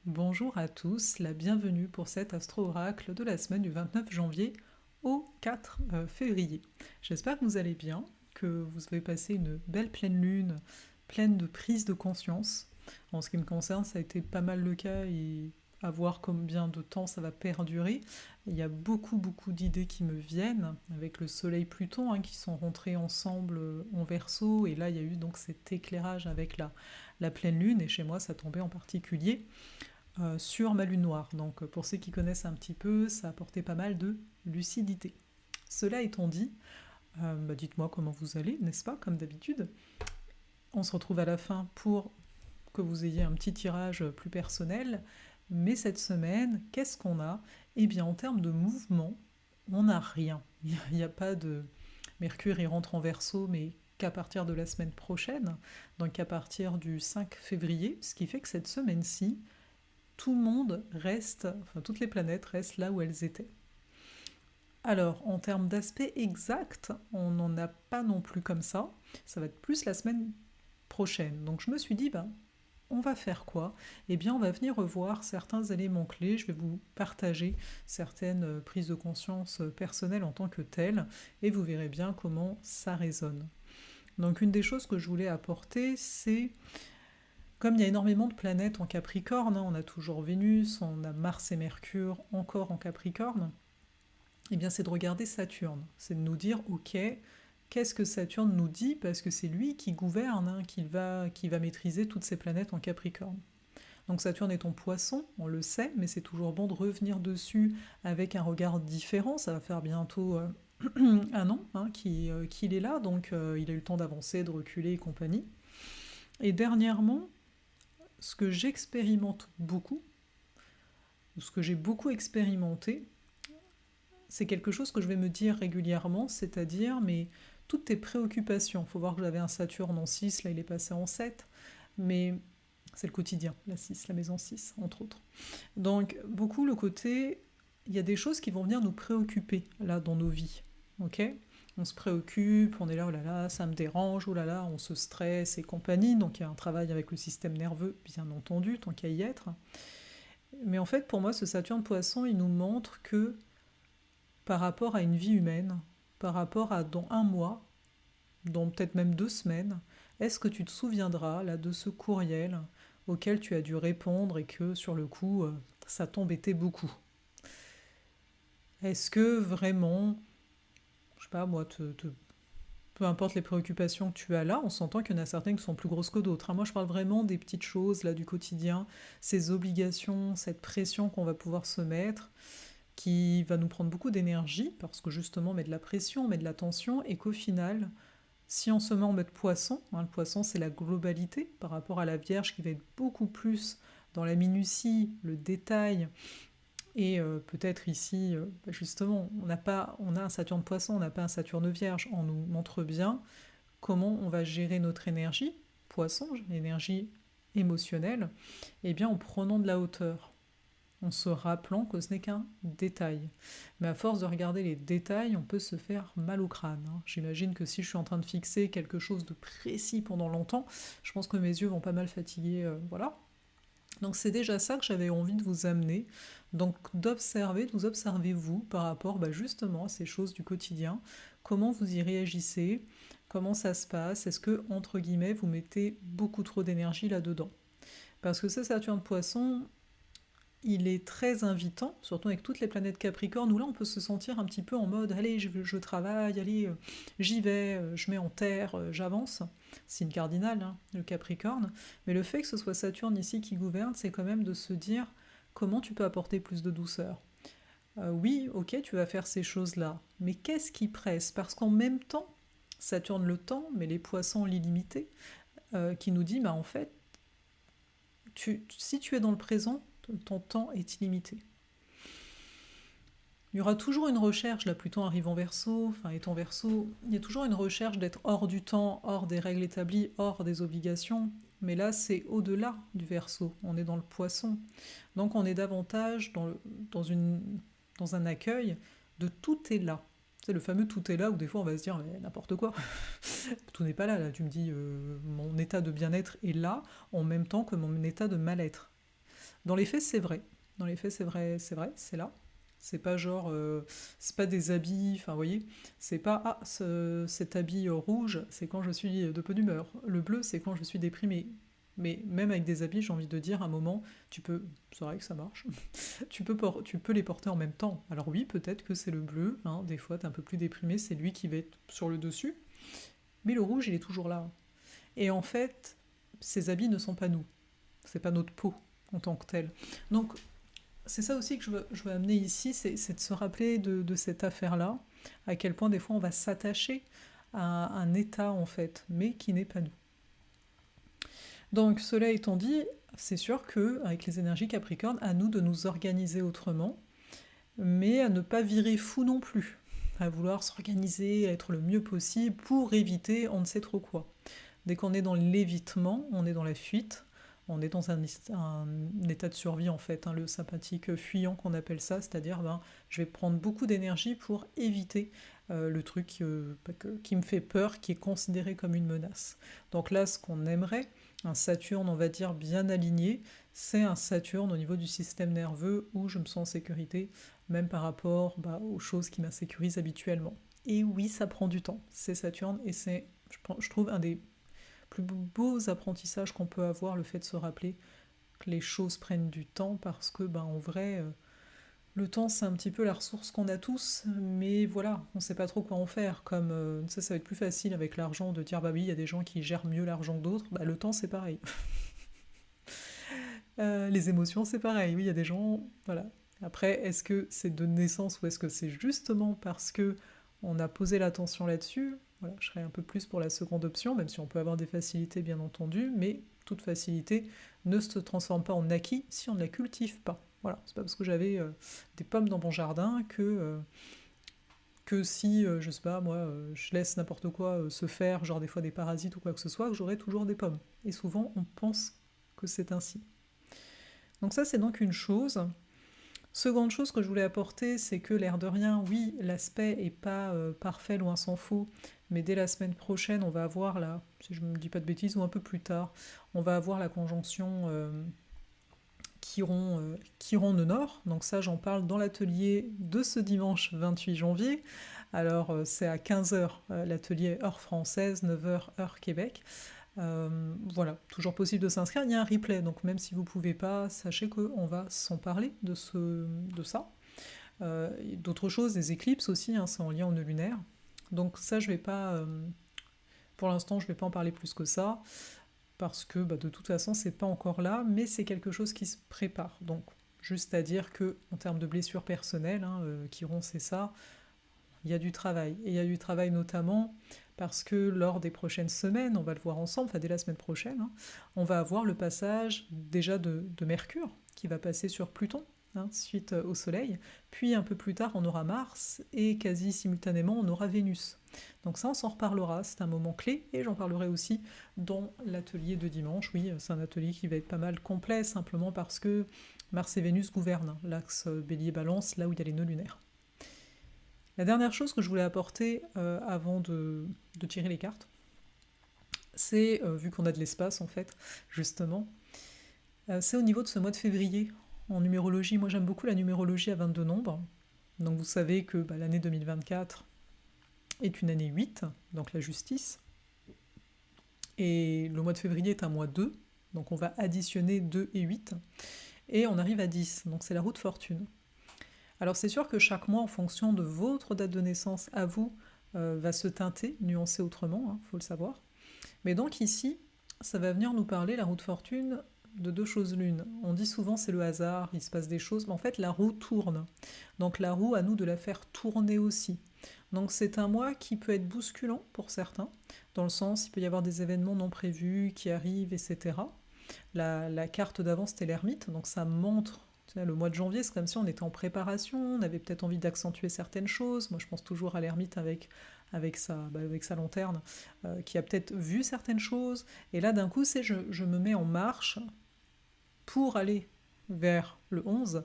Bonjour à tous, la bienvenue pour cet astro-oracle de la semaine du 29 janvier au 4 février. J'espère que vous allez bien, que vous avez passé une belle pleine lune, pleine de prise de conscience. En ce qui me concerne, ça a été pas mal le cas et à voir combien de temps ça va perdurer. Il y a beaucoup d'idées qui me viennent, avec le soleil Pluton qui sont rentrés ensemble en Verseau, et là il y a eu donc cet éclairage avec la pleine lune, et chez moi ça tombait en particulier sur ma lune noire. Donc pour ceux qui connaissent un petit peu, ça a apporté pas mal de lucidité. Cela étant dit, dites-moi comment vous allez, n'est-ce pas, comme d'habitude. On se retrouve à la fin pour que vous ayez un petit tirage plus personnel. Mais cette semaine, qu'est-ce qu'on a? Eh bien, en termes de mouvement, on n'a rien. Il n'y a pas de... Mercure, il rentre en Verseau, mais qu'à partir de la semaine prochaine, donc à partir du 5 février, ce qui fait que cette semaine-ci, tout le monde reste, enfin toutes les planètes restent là où elles étaient. Alors, en termes d'aspect exact, on n'en a pas non plus comme ça. Ça va être plus la semaine prochaine. Donc je me suis dit, on va faire quoi? Eh bien, on va venir revoir certains éléments clés. Je vais vous partager certaines prises de conscience personnelles en tant que telles, et vous verrez bien comment ça résonne. Donc une des choses que je voulais apporter, c'est comme il y a énormément de planètes en Capricorne, on a toujours Vénus, on a Mars et Mercure encore en Capricorne, eh bien c'est de regarder Saturne. C'est de nous dire, ok, qu'est-ce que Saturne nous dit? Parce que c'est lui qui gouverne, qui va maîtriser toutes ces planètes en Capricorne. Donc Saturne est en Poisson, on le sait, mais c'est toujours bon de revenir dessus avec un regard différent. Ça va faire bientôt un an qu'il est là, donc il a eu le temps d'avancer, de reculer et compagnie. Et dernièrement, ce que j'expérimente beaucoup, ou ce que j'ai beaucoup expérimenté, c'est quelque chose que je vais me dire régulièrement, c'est-à-dire, mais toutes tes préoccupations, il faut voir que j'avais un Saturne en 6, là il est passé en 7, mais c'est le quotidien, la 6, la maison 6, entre autres. Donc, beaucoup le côté, il y a des choses qui vont venir nous préoccuper, là, dans nos vies, ok? On se préoccupe, on est là, oh là là, ça me dérange, oh là là, on se stresse et compagnie, donc il y a un travail avec le système nerveux, bien entendu, tant qu'à y être. Mais en fait, pour moi, ce Saturne Poisson, il nous montre que par rapport à une vie humaine, par rapport à dans un mois, dans peut-être même 2 semaines, est-ce que tu te souviendras là de ce courriel auquel tu as dû répondre et que sur le coup, ça t'embêtait beaucoup? Est-ce que vraiment, je sais pas moi, peu importe les préoccupations que tu as là, on s'entend qu'il y en a certaines qui sont plus grosses que d'autres. Moi, je parle vraiment des petites choses là du quotidien, ces obligations, cette pression qu'on va pouvoir se mettre, qui va nous prendre beaucoup d'énergie, parce que justement, on met de la pression, on met de la tension, et qu'au final, si on se met en mode poisson, le poisson c'est la globalité par rapport à la Vierge qui va être beaucoup plus dans la minutie, le détail, et peut-être ici, justement, on a un Saturne Poisson, on n'a pas un Saturne Vierge. On nous montre bien comment on va gérer notre énergie, Poisson, l'énergie émotionnelle, et bien en prenant de la hauteur, en se rappelant que ce n'est qu'un détail. Mais à force de regarder les détails, on peut se faire mal au crâne. J'imagine que si je suis en train de fixer quelque chose de précis pendant longtemps, je pense que mes yeux vont pas mal fatiguer, voilà. Donc c'est déjà ça que j'avais envie de vous amener, donc d'observer, de vous observez vous par rapport justement à ces choses du quotidien, comment vous y réagissez, comment ça se passe, est-ce que, entre guillemets, vous mettez beaucoup trop d'énergie là-dedans? Parce que ce Saturne Poisson, il est très invitant, surtout avec toutes les planètes Capricorne, où là on peut se sentir un petit peu en mode allez, je travaille, allez, j'y vais, je mets en terre, j'avance. Signe cardinal, le Capricorne. Mais le fait que ce soit Saturne ici qui gouverne, c'est quand même de se dire comment tu peux apporter plus de douceur. Oui, ok, tu vas faire ces choses-là, mais qu'est-ce qui presse? Parce qu'en même temps, Saturne le temps, mais les poissons l'illimité, qui nous dit, en fait, si tu es dans le présent, ton temps est illimité. Il y aura toujours une recherche, là Pluton arrive en Verseau, est en Verseau, il y a toujours une recherche d'être hors du temps, hors des règles établies, hors des obligations, mais là c'est au-delà du Verseau, on est dans le Poisson. Donc on est davantage dans un accueil de tout est là. C'est le fameux tout est là où des fois on va se dire mais n'importe quoi, tout n'est pas là, là tu me dis mon état de bien-être est là en même temps que mon état de mal-être. Dans les faits, c'est vrai. Dans les faits, c'est là. C'est pas genre, c'est pas des habits, enfin, vous voyez, c'est pas, ah, cet habit rouge, c'est quand je suis de bonne humeur. Le bleu, c'est quand je suis déprimée. Mais même avec des habits, j'ai envie de dire, à un moment, tu peux, c'est vrai que ça marche, tu peux les porter en même temps. Alors oui, peut-être que c'est le bleu, hein, des fois, t'es un peu plus déprimé, c'est lui qui va être sur le dessus, mais le rouge, il est toujours là. Et en fait, ces habits ne sont pas nous, c'est pas notre peau en tant que telle. Donc, c'est ça aussi que je veux amener ici, c'est de se rappeler de cette affaire-là, à quel point des fois on va s'attacher à un état en fait, mais qui n'est pas nous. Donc cela étant dit, c'est sûr que avec les énergies Capricorne, à nous de nous organiser autrement, mais à ne pas virer fou non plus, à vouloir s'organiser, à être le mieux possible pour éviter on ne sait trop quoi. Dès qu'on est dans l'évitement, on est dans la fuite, on est dans un état de survie en fait, hein, le sympathique fuyant qu'on appelle ça, c'est-à-dire je vais prendre beaucoup d'énergie pour éviter le truc qui me fait peur, qui est considéré comme une menace. Donc là, ce qu'on aimerait, un Saturne, on va dire, bien aligné, c'est un Saturne au niveau du système nerveux où je me sens en sécurité, même par rapport aux choses qui m'insécurisent habituellement. Et oui, ça prend du temps, c'est Saturne, et c'est, je trouve, un des plus beaux apprentissages qu'on peut avoir, le fait de se rappeler que les choses prennent du temps, parce que, en vrai, le temps, c'est un petit peu la ressource qu'on a tous, mais voilà, on sait pas trop quoi en faire. Comme ça va être plus facile avec l'argent de dire bah oui, il y a des gens qui gèrent mieux l'argent que d'autres. Bah, le temps, c'est pareil. Les émotions, c'est pareil. Oui, il y a des gens, voilà. Après, est-ce que c'est de naissance ou est-ce que c'est justement parce que on a posé l'attention là-dessus? Voilà, je serais un peu plus pour la seconde option, même si on peut avoir des facilités, bien entendu, mais toute facilité ne se transforme pas en acquis si on ne la cultive pas. Voilà, c'est pas parce que j'avais des pommes dans mon jardin que si, je sais pas, moi, je laisse n'importe quoi se faire, genre des fois des parasites ou quoi que ce soit, que j'aurai toujours des pommes. Et souvent, on pense que c'est ainsi. Donc ça, c'est donc une chose. Seconde chose que je voulais apporter, c'est que l'air de rien, oui, l'aspect est pas parfait, loin s'en faut, mais dès la semaine prochaine, on va avoir là, si je ne me dis pas de bêtises, ou un peu plus tard, on va avoir la conjonction Chiron de Nord. Donc ça, j'en parle dans l'atelier de ce dimanche 28 janvier. Alors c'est à 15h l'atelier heure française, 9h heure Québec. Voilà, toujours possible de s'inscrire. Il y a un replay, donc même si vous ne pouvez pas, sachez qu'on va s'en parler de ça. D'autres choses, des éclipses aussi, hein, c'est en lien au nœud lunaire. Donc ça, je vais pas, pour l'instant, je vais pas en parler plus que ça, parce que de toute façon, c'est pas encore là, mais c'est quelque chose qui se prépare. Donc, juste à dire que en termes de blessures personnelles, hein, Chiron, c'est ça, il y a du travail. Et il y a du travail notamment parce que lors des prochaines semaines, on va le voir ensemble, enfin dès la semaine prochaine, hein, on va avoir le passage déjà de Mercure qui va passer sur Pluton, hein, suite au Soleil, puis un peu plus tard on aura Mars et quasi simultanément on aura Vénus. Donc ça on s'en reparlera, c'est un moment clé et j'en parlerai aussi dans l'atelier de dimanche. Oui, c'est un atelier qui va être pas mal complet simplement parce que Mars et Vénus gouvernent l'axe Bélier-Balance, là où il y a les nœuds lunaires. La dernière chose que je voulais apporter avant de tirer les cartes, c'est, vu qu'on a de l'espace en fait, justement, c'est au niveau de ce mois de février. En numérologie, moi j'aime beaucoup la numérologie à 22 nombres. Donc vous savez que l'année 2024 est une année 8, donc la justice. Et le mois de février est un mois 2, donc on va additionner 2 et 8. Et on arrive à 10, donc c'est la roue de fortune. Alors c'est sûr que chaque mois, en fonction de votre date de naissance à vous, va se teinter, nuancer autrement, hein, faut le savoir. Mais donc ici, ça va venir nous parler, la roue de fortune, de deux choses l'une. On dit souvent c'est le hasard, il se passe des choses, mais en fait la roue tourne. Donc la roue, à nous de la faire tourner aussi. Donc c'est un mois qui peut être bousculant pour certains, dans le sens il peut y avoir des événements non prévus qui arrivent, etc. La carte d'avant c'était l'ermite, donc ça montre. Le mois de janvier, c'est comme si on était en préparation, on avait peut-être envie d'accentuer certaines choses. Moi, je pense toujours à l'ermite avec sa lanterne, qui a peut-être vu certaines choses. Et là, d'un coup, c'est je me mets en marche pour aller vers le 11,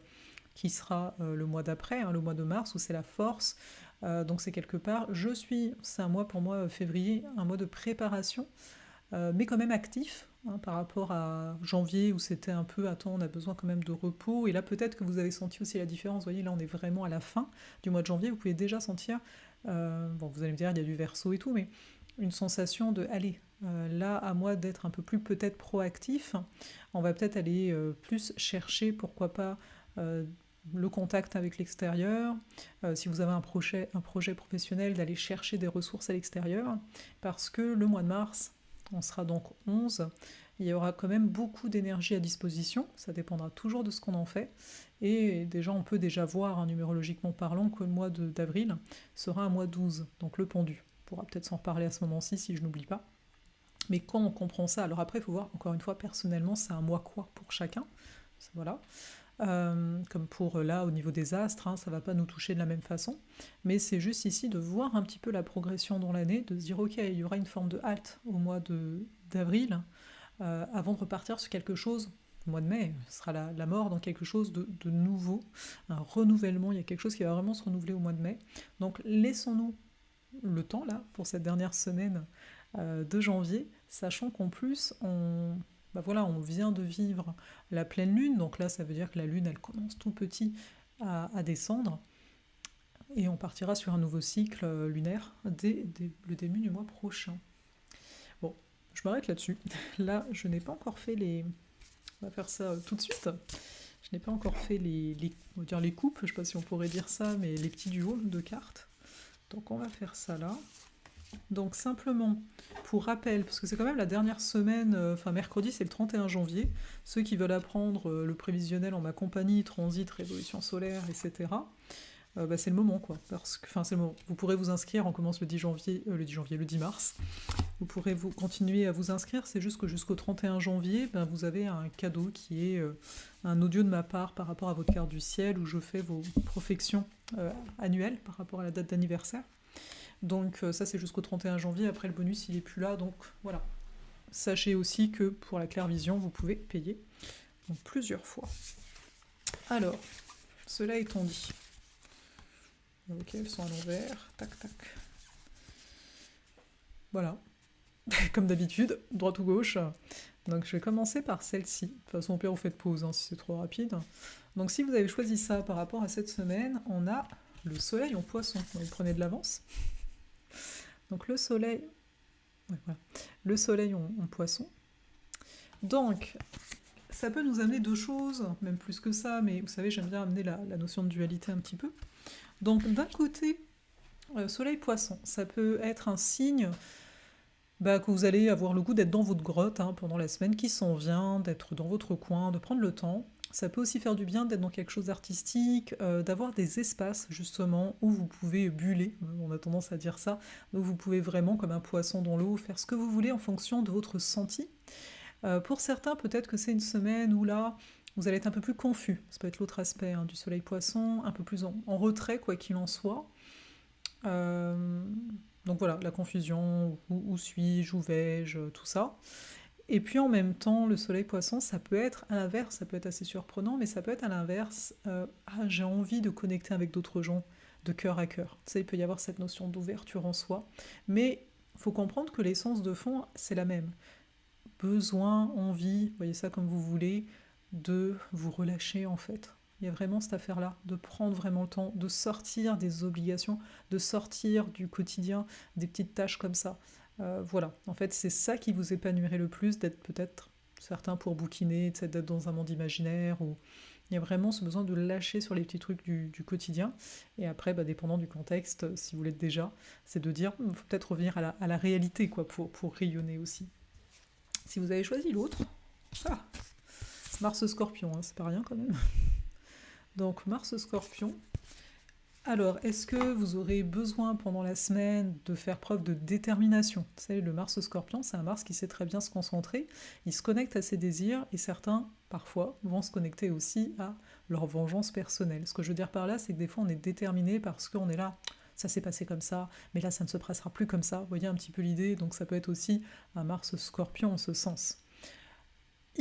qui sera le mois d'après, hein, le mois de mars, où c'est la force. Donc c'est quelque part, c'est un mois pour moi, février, un mois de préparation, mais quand même actif, hein, par rapport à janvier où c'était un peu attends, on a besoin quand même de repos. Et là, peut-être que vous avez senti aussi la différence. Vous voyez, là, on est vraiment à la fin du mois de janvier. Vous pouvez déjà sentir, bon, vous allez me dire, il y a du verso et tout, mais une sensation de allez, là, à moi d'être un peu plus peut-être proactif. On va peut-être aller plus chercher, pourquoi pas, le contact avec l'extérieur. Si vous avez un projet professionnel, d'aller chercher des ressources à l'extérieur. Parce que le mois de mars, on sera donc 11, il y aura quand même beaucoup d'énergie à disposition, ça dépendra toujours de ce qu'on en fait, et déjà on peut déjà voir, hein, numérologiquement parlant, que le mois d'avril sera un mois 12, donc le pendu. On pourra peut-être s'en reparler à ce moment-ci si je n'oublie pas. Mais quand on comprend ça, alors après il faut voir, encore une fois, personnellement, c'est un mois quoi pour chacun, voilà. Comme pour là au niveau des astres, hein, ça va pas nous toucher de la même façon, mais c'est juste ici de voir un petit peu la progression dans l'année, de se dire ok, il y aura une forme de halte au mois d'avril, avant de repartir sur quelque chose. Le mois de mai, ce sera la mort dans quelque chose de nouveau, un renouvellement, il y a quelque chose qui va vraiment se renouveler au mois de mai. Donc laissons-nous le temps là, pour cette dernière semaine de janvier, sachant qu'en plus, bah voilà, on vient de vivre la pleine lune, donc là ça veut dire que la lune elle commence tout petit à descendre, et on partira sur un nouveau cycle lunaire dès le début du mois prochain. Bon, je m'arrête là-dessus. Là, je n'ai pas encore fait les... On va faire ça tout de suite. Je n'ai pas encore fait on va dire les coupes, je ne sais pas si on pourrait dire ça, mais les petits duos de cartes. Donc on va faire ça là. Donc simplement, pour rappel, parce que c'est quand même la dernière semaine, enfin mercredi c'est le 31 janvier, ceux qui veulent apprendre le prévisionnel en ma compagnie, transit, révolution solaire, etc., bah, c'est le moment quoi, parce que, enfin c'est le moment, vous pourrez vous inscrire, on commence le 10 janvier, le 10 mars, vous pourrez continuer à vous inscrire, c'est juste que jusqu'au 31 janvier, ben, vous avez un cadeau qui est un audio de ma part par rapport à votre carte du ciel, où je fais vos profections annuelles par rapport à la date d'anniversaire. Donc ça c'est jusqu'au 31 janvier, après le bonus il est plus là, donc voilà. Sachez aussi que pour la clairvision, vous pouvez payer donc, plusieurs fois. Alors, cela étant dit, ok, elles sont à l'envers, tac tac. Voilà, comme d'habitude, droite ou gauche. Donc je vais commencer par celle-ci. De toute façon, au pire, vous faites pause hein, si c'est trop rapide. Donc si vous avez choisi ça par rapport à cette semaine, on a le soleil en poisson. Donc, vous prenez de l'avance. Donc le soleil, ouais, voilà. Le soleil en poisson. Donc, ça peut nous amener deux choses, même plus que ça, mais vous savez, j'aime bien amener la notion de dualité un petit peu. Donc d'un côté, soleil poisson, ça peut être un signe bah, que vous allez avoir le goût d'être dans votre grotte hein, pendant la semaine qui s'en vient, d'être dans votre coin, de prendre le temps. Ça peut aussi faire du bien d'être dans quelque chose d'artistique, d'avoir des espaces justement où vous pouvez buller, on a tendance à dire ça, où vous pouvez vraiment, comme un poisson dans l'eau, faire ce que vous voulez en fonction de votre ressenti. Pour certains, peut-être que c'est une semaine où là, vous allez être un peu plus confus. Ça peut être l'autre aspect hein, du soleil poisson, un peu plus en retrait, quoi qu'il en soit. Donc voilà, la confusion, où suis-je, où vais-je, tout ça. Et puis en même temps, le soleil poisson, ça peut être à l'inverse, ça peut être assez surprenant, mais ça peut être à l'inverse, j'ai envie de connecter avec d'autres gens de cœur à cœur. Tu sais, il peut y avoir cette notion d'ouverture en soi, mais il faut comprendre que l'essence de fond, c'est la même. Besoin, envie, voyez ça comme vous voulez, de vous relâcher en fait. Il y a vraiment cette affaire-là, de prendre vraiment le temps, de sortir des obligations, de sortir du quotidien, des petites tâches comme ça. Voilà, en fait c'est ça qui vous épanouirait le plus, d'être peut-être certains pour bouquiner, d'être dans un monde imaginaire, ou il y a vraiment ce besoin de lâcher sur les petits trucs du quotidien, et après, bah, dépendant du contexte, si vous l'êtes déjà, c'est de dire, il faut peut-être revenir à la réalité quoi, pour rayonner aussi. Si vous avez choisi l'autre, ah, Mars Scorpion, hein, c'est pas rien quand même. Donc Mars Scorpion. Alors, est-ce que vous aurez besoin pendant la semaine de faire preuve de détermination? Vous savez, le Mars Scorpion, c'est un Mars qui sait très bien se concentrer, il se connecte à ses désirs, et certains, parfois, vont se connecter aussi à leur vengeance personnelle. Ce que je veux dire par là, c'est que des fois, on est déterminé parce qu'on est là, ça s'est passé comme ça, mais là, ça ne se passera plus comme ça. Vous voyez un petit peu l'idée, donc ça peut être aussi un Mars Scorpion en ce sens.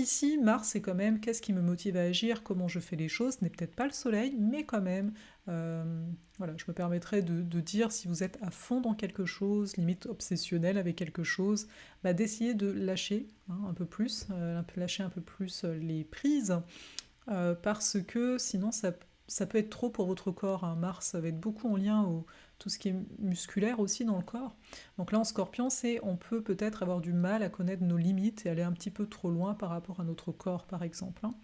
ici, Mars, c'est quand même qu'est-ce qui me motive à agir, comment je fais les choses, ce n'est peut-être pas le Soleil, mais quand même, voilà, je me permettrai de dire si vous êtes à fond dans quelque chose, limite obsessionnel avec quelque chose, bah, d'essayer de lâcher un peu plus, lâcher un peu plus les prises, parce que sinon ça peut être trop pour votre corps, hein. Mars, ça va être beaucoup en lien au tout ce qui est musculaire aussi dans le corps. Donc là, en Scorpion, c'est on peut peut-être avoir du mal à connaître nos limites et aller un petit peu trop loin par rapport à notre corps, par exemple, hein.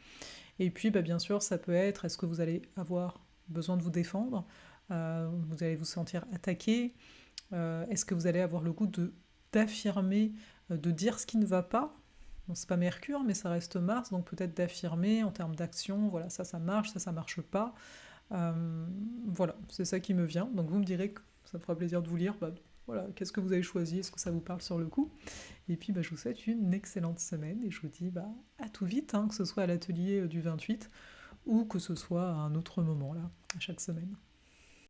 Et puis, bah, bien sûr, ça peut être, est-ce que vous allez avoir besoin de vous défendre? Vous allez vous sentir attaqué? Est-ce que vous allez avoir le goût d'affirmer, de dire ce qui ne va pas? Bon, c'est pas Mercure, mais ça reste Mars, donc peut-être d'affirmer en termes d'action, voilà, ça marche, ça marche pas. Voilà, c'est ça qui me vient. Donc vous me direz que ça me fera plaisir de vous lire. Bah, voilà, qu'est-ce que vous avez choisi? Est-ce que ça vous parle sur le coup? Et puis bah, je vous souhaite une excellente semaine et je vous dis bah, à tout vite, hein, que ce soit à l'atelier du 28 ou que ce soit à un autre moment là, à chaque semaine.